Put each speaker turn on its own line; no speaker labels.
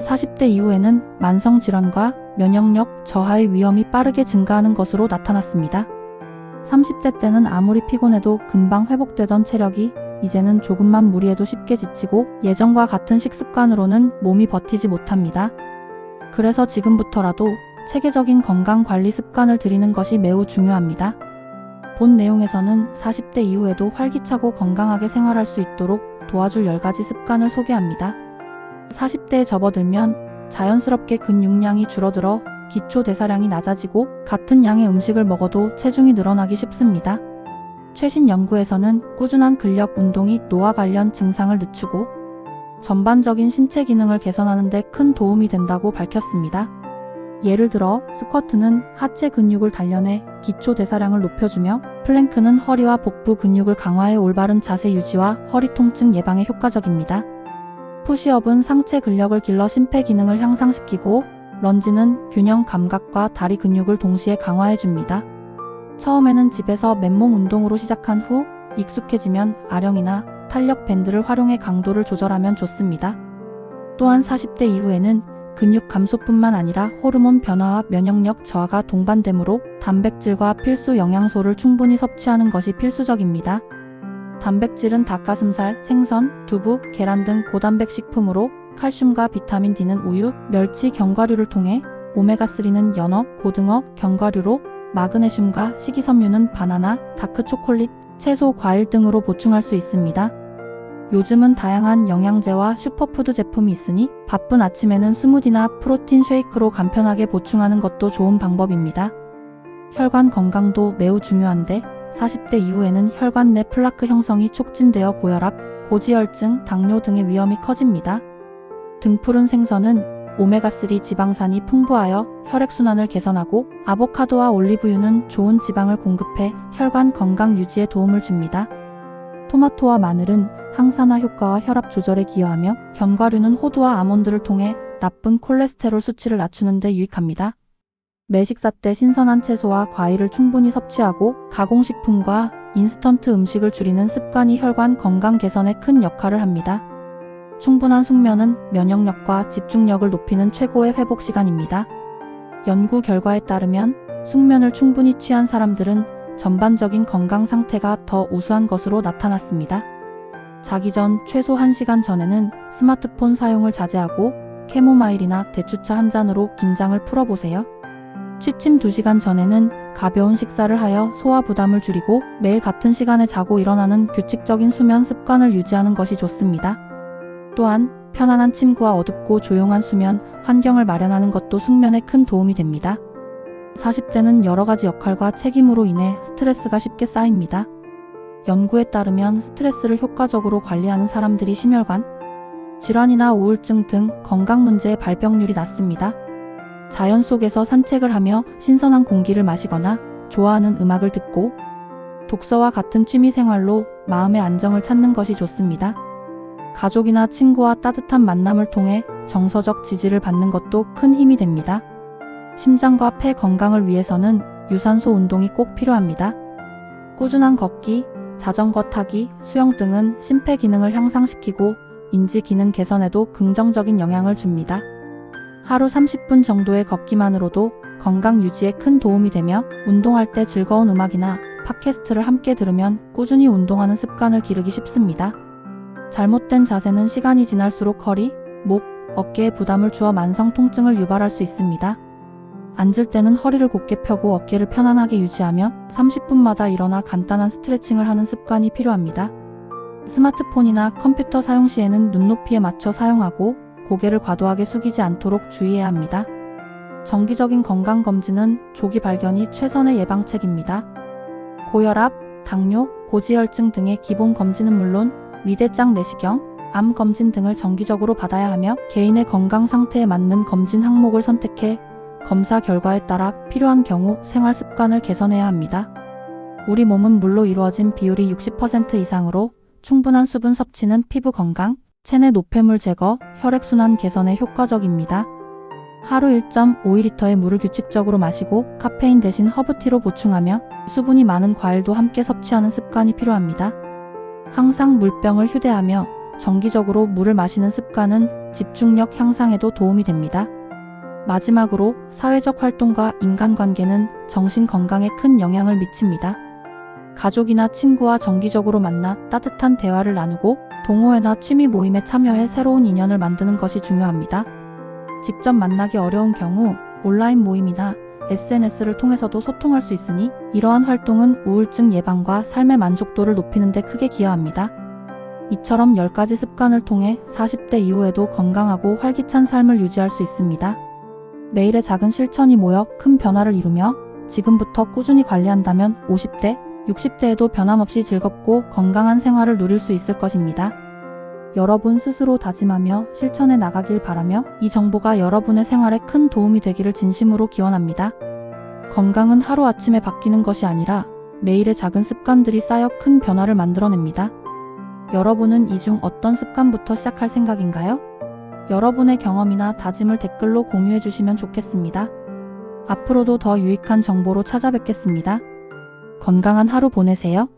40대 이후에는 만성질환과 면역력 저하의 위험이 빠르게 증가하는 것으로 나타났습니다. 30대 때는 아무리 피곤해도 금방 회복되던 체력이 이제는 조금만 무리해도 쉽게 지치고 예전과 같은 식습관으로는 몸이 버티지 못합니다. 그래서 지금부터라도 체계적인 건강관리 습관을 들이는 것이 매우 중요합니다. 본 내용에서는 40대 이후에도 활기차고 건강하게 생활할 수 있도록 도와줄 10가지 습관을 소개합니다. 40대에 접어들면 자연스럽게 근육량이 줄어들어 기초 대사량이 낮아지고 같은 양의 음식을 먹어도 체중이 늘어나기 쉽습니다. 최신 연구에서는 꾸준한 근력 운동이 노화 관련 증상을 늦추고 전반적인 신체 기능을 개선하는 데 큰 도움이 된다고 밝혔습니다. 예를 들어 스쿼트는 하체 근육을 단련해 기초 대사량을 높여주며 플랭크는 허리와 복부 근육을 강화해 올바른 자세 유지와 허리 통증 예방에 효과적입니다. 푸시업은 상체 근력을 길러 심폐 기능을 향상시키고 런지는 균형 감각과 다리 근육을 동시에 강화해줍니다. 처음에는 집에서 맨몸 운동으로 시작한 후 익숙해지면 아령이나 탄력 밴드를 활용해 강도를 조절하면 좋습니다. 또한 40대 이후에는 근육 감소뿐만 아니라 호르몬 변화와 면역력 저하가 동반되므로 단백질과 필수 영양소를 충분히 섭취하는 것이 필수적입니다. 단백질은 닭가슴살, 생선, 두부, 계란 등 고단백 식품으로 칼슘과 비타민 D는 우유, 멸치, 견과류를 통해 오메가3는 연어, 고등어, 견과류로 마그네슘과 식이섬유는 바나나, 다크 초콜릿, 채소, 과일 등으로 보충할 수 있습니다. 요즘은 다양한 영양제와 슈퍼푸드 제품이 있으니 바쁜 아침에는 스무디나 프로틴 쉐이크로 간편하게 보충하는 것도 좋은 방법입니다. 혈관 건강도 매우 중요한데 40대 이후에는 혈관 내 플라크 형성이 촉진되어 고혈압, 고지혈증, 당뇨 등의 위험이 커집니다. 등푸른 생선은 오메가3 지방산이 풍부하여 혈액순환을 개선하고 아보카도와 올리브유는 좋은 지방을 공급해 혈관 건강 유지에 도움을 줍니다. 토마토와 마늘은 항산화 효과와 혈압 조절에 기여하며 견과류는 호두와 아몬드를 통해 나쁜 콜레스테롤 수치를 낮추는 데 유익합니다. 매 식사 때 신선한 채소와 과일을 충분히 섭취하고 가공식품과 인스턴트 음식을 줄이는 습관이 혈관 건강 개선에 큰 역할을 합니다. 충분한 숙면은 면역력과 집중력을 높이는 최고의 회복 시간입니다. 연구 결과에 따르면 숙면을 충분히 취한 사람들은 전반적인 건강 상태가 더 우수한 것으로 나타났습니다. 자기 전 최소 1시간 전에는 스마트폰 사용을 자제하고 캐모마일이나 대추차 한 잔으로 긴장을 풀어보세요. 취침 2시간 전에는 가벼운 식사를 하여 소화 부담을 줄이고 매일 같은 시간에 자고 일어나는 규칙적인 수면 습관을 유지하는 것이 좋습니다. 또한 편안한 침구와 어둡고 조용한 수면 환경을 마련하는 것도 숙면에 큰 도움이 됩니다. 40대는 여러 가지 역할과 책임으로 인해 스트레스가 쉽게 쌓입니다. 연구에 따르면 스트레스를 효과적으로 관리하는 사람들이 심혈관 질환이나 우울증 등 건강 문제의 발병률이 낮습니다. 자연 속에서 산책을 하며 신선한 공기를 마시거나 좋아하는 음악을 듣고 독서와 같은 취미 생활로 마음의 안정을 찾는 것이 좋습니다. 가족이나 친구와 따뜻한 만남을 통해 정서적 지지를 받는 것도 큰 힘이 됩니다. 심장과 폐 건강을 위해서는 유산소 운동이 꼭 필요합니다. 꾸준한 걷기, 자전거 타기, 수영 등은 심폐 기능을 향상시키고 인지 기능 개선에도 긍정적인 영향을 줍니다. 하루 30분 정도의 걷기만으로도 건강 유지에 큰 도움이 되며 운동할 때 즐거운 음악이나 팟캐스트를 함께 들으면 꾸준히 운동하는 습관을 기르기 쉽습니다. 잘못된 자세는 시간이 지날수록 허리, 목, 어깨에 부담을 주어 만성 통증을 유발할 수 있습니다. 앉을 때는 허리를 곧게 펴고 어깨를 편안하게 유지하며 30분마다 일어나 간단한 스트레칭을 하는 습관이 필요합니다. 스마트폰이나 컴퓨터 사용 시에는 눈높이에 맞춰 사용하고 고개를 과도하게 숙이지 않도록 주의해야 합니다. 정기적인 건강검진은 조기 발견이 최선의 예방책입니다. 고혈압, 당뇨, 고지혈증 등의 기본 검진은 물론 위대장 내시경, 암 검진 등을 정기적으로 받아야 하며 개인의 건강 상태에 맞는 검진 항목을 선택해 검사 결과에 따라 필요한 경우 생활 습관을 개선해야 합니다. 우리 몸은 물로 이루어진 비율이 60% 이상으로 충분한 수분 섭취는 피부 건강, 체내 노폐물 제거, 혈액순환 개선에 효과적입니다. 하루 1.5리터의 물을 규칙적으로 마시고 카페인 대신 허브티로 보충하며 수분이 많은 과일도 함께 섭취하는 습관이 필요합니다. 항상 물병을 휴대하며 정기적으로 물을 마시는 습관은 집중력 향상에도 도움이 됩니다. 마지막으로 사회적 활동과 인간관계는 정신 건강에 큰 영향을 미칩니다. 가족이나 친구와 정기적으로 만나 따뜻한 대화를 나누고 동호회나 취미 모임에 참여해 새로운 인연을 만드는 것이 중요합니다. 직접 만나기 어려운 경우 온라인 모임이나 SNS를 통해서도 소통할 수 있으니 이러한 활동은 우울증 예방과 삶의 만족도를 높이는 데 크게 기여합니다. 이처럼 10가지 습관을 통해 40대 이후에도 건강하고 활기찬 삶을 유지할 수 있습니다. 매일의 작은 실천이 모여 큰 변화를 이루며 지금부터 꾸준히 관리한다면 50대, 60대에도 변함없이 즐겁고 건강한 생활을 누릴 수 있을 것입니다. 여러분 스스로 다짐하며 실천해 나가길 바라며 이 정보가 여러분의 생활에 큰 도움이 되기를 진심으로 기원합니다. 건강은 하루아침에 바뀌는 것이 아니라 매일의 작은 습관들이 쌓여 큰 변화를 만들어냅니다. 여러분은 이 중 어떤 습관부터 시작할 생각인가요? 여러분의 경험이나 다짐을 댓글로 공유해 주시면 좋겠습니다. 앞으로도 더 유익한 정보로 찾아뵙겠습니다. 건강한 하루 보내세요.